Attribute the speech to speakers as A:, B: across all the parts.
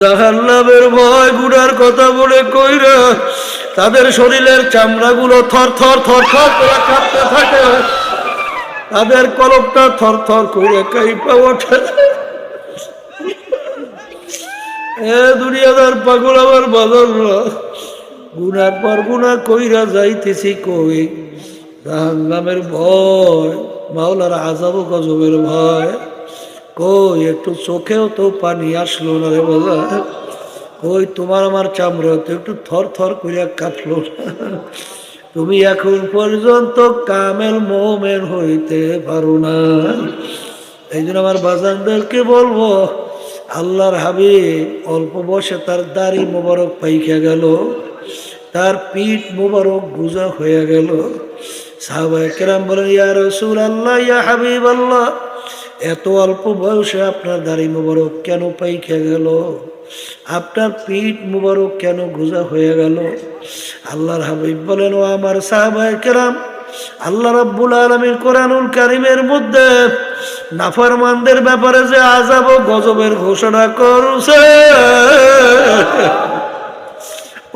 A: জাহান্নামের ভয় গুনার কথা বলে কইরা তাদের শরীরের চামড়াগুলো থর থর থর থর করে কাঁপতে থাকে, তাদের কলবটা থর থর করে কাঁপা ওঠে। এ দুনিয়াদার পাগল আমার বাদররা, গুনার পর গুনাহ কইরা যাইতেছি কই, জাহান্নামের ভয়, মাওলার আযাব ও গজবের ভয় কই, একটু চোখেও তো পানি আসলো না রে বাবা। কই তোমার আমার চামড়া তো একটু থর থর করিয়া কাঁপলো না? তুমি এখন পর্যন্ত কামেল মোমেন হইতে পারো না। এই জন্য আমার বাজানদেরকে বলবো, আল্লাহর হাবিব অল্প বয়সে তার দাড়ি মোবারক পাইকা গেল, তার পিঠ মোবারক গুজা হয়ে গেল। সাহাবায়ে কেরাম বলেন, ইয়া রাসূলুল্লাহ, ইয়া হাবিবাল্লাহ, এত অল্প বয়সে আপনার দাড়ি মোবারক কেন পাইকা গেল? আপনার পিঠ মুবারক কেন গুজা হয়ে গেল? আল্লাহর হাবিব বলেন, ও আমার সাহাবায়ে কেরাম, আল্লাহ রাব্বুল আলামিন কোরআনুল কারীমের মধ্যে নাফরমানদের ব্যাপারে যে আযাব ও গজবের ঘোষণা করছে,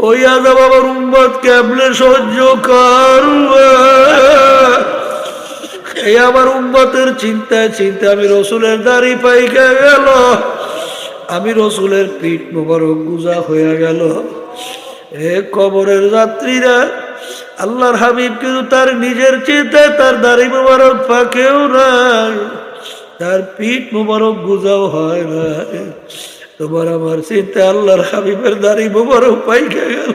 A: ওই আযাব আমার উম্মত কেমনে সহ্য করবে? এই আমার উম্মতের চিন্তায় চিন্তা আমি রসুলের দাড়ি পাইকা গেল, আমি রসুলের পিঠ মোবারক গুজা হয়ে গেল। এ কবরের যাত্রীরা, আল্লাহর হাবিব কিন্তু তার নিজের চিন্তায় তার দাড়ি মোবারক পাকেও নাই, তার পিঠ মোবারক গুজাও হয় না। তোমার আমার চিন্তায় আল্লাহর হাবিবের দাড়ি মোবারক পাইকা গেল,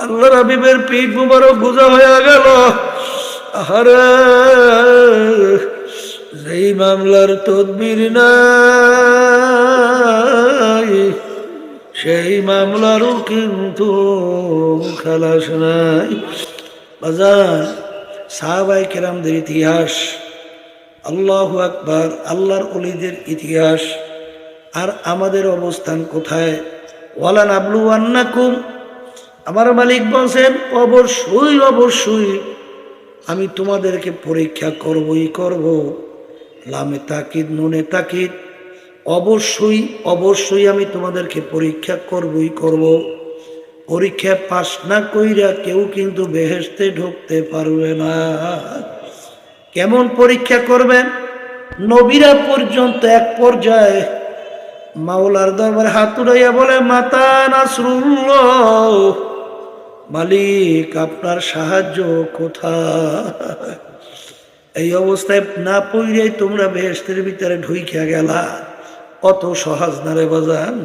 A: আল্লাহর হাবিবের পিঠ মোবারক গুজা হয়ে গেল। আরে যেই মামলার তদবির নাই, সেই মামলারও কিন্তু খালাস নাই। বাজার সাহাবায়ে কেরামদের ইতিহাস, আল্লাহু আকবার, আল্লাহর ওলিদের ইতিহাস, আর আমাদের অবস্থান কোথায়? ওয়ালা নাবলুওয়ান্নাকুম, আমার মালিক বলছেন, অবশ্যই অবশ্যই আমি তোমাদেরকে পরীক্ষা করবই করব। লামে তাকিদ, নুনে তাকিদ, অবশ্যই অবশ্যই আমি তোমাদেরকে পরীক্ষা করবই করব। পরীক্ষা পাস না কইরা কেউ কিন্তু বেহেশতে ঢুকতে পারবে না। কেমন পরীক্ষা করবেন? নবীরা পর্যন্ত এক পর্যায়ে মাওলার দরবারে হাত উঠাইয়া বলে, মাতা নাসরুল্লাহ, মালিক আপনার সাহায্য কোথায়? এই অবস্থায় না পড়িয়াই তোমরা বেহেশতের ভিতরে ঢুইকা গেলা, অত সহজ না রে বাজান।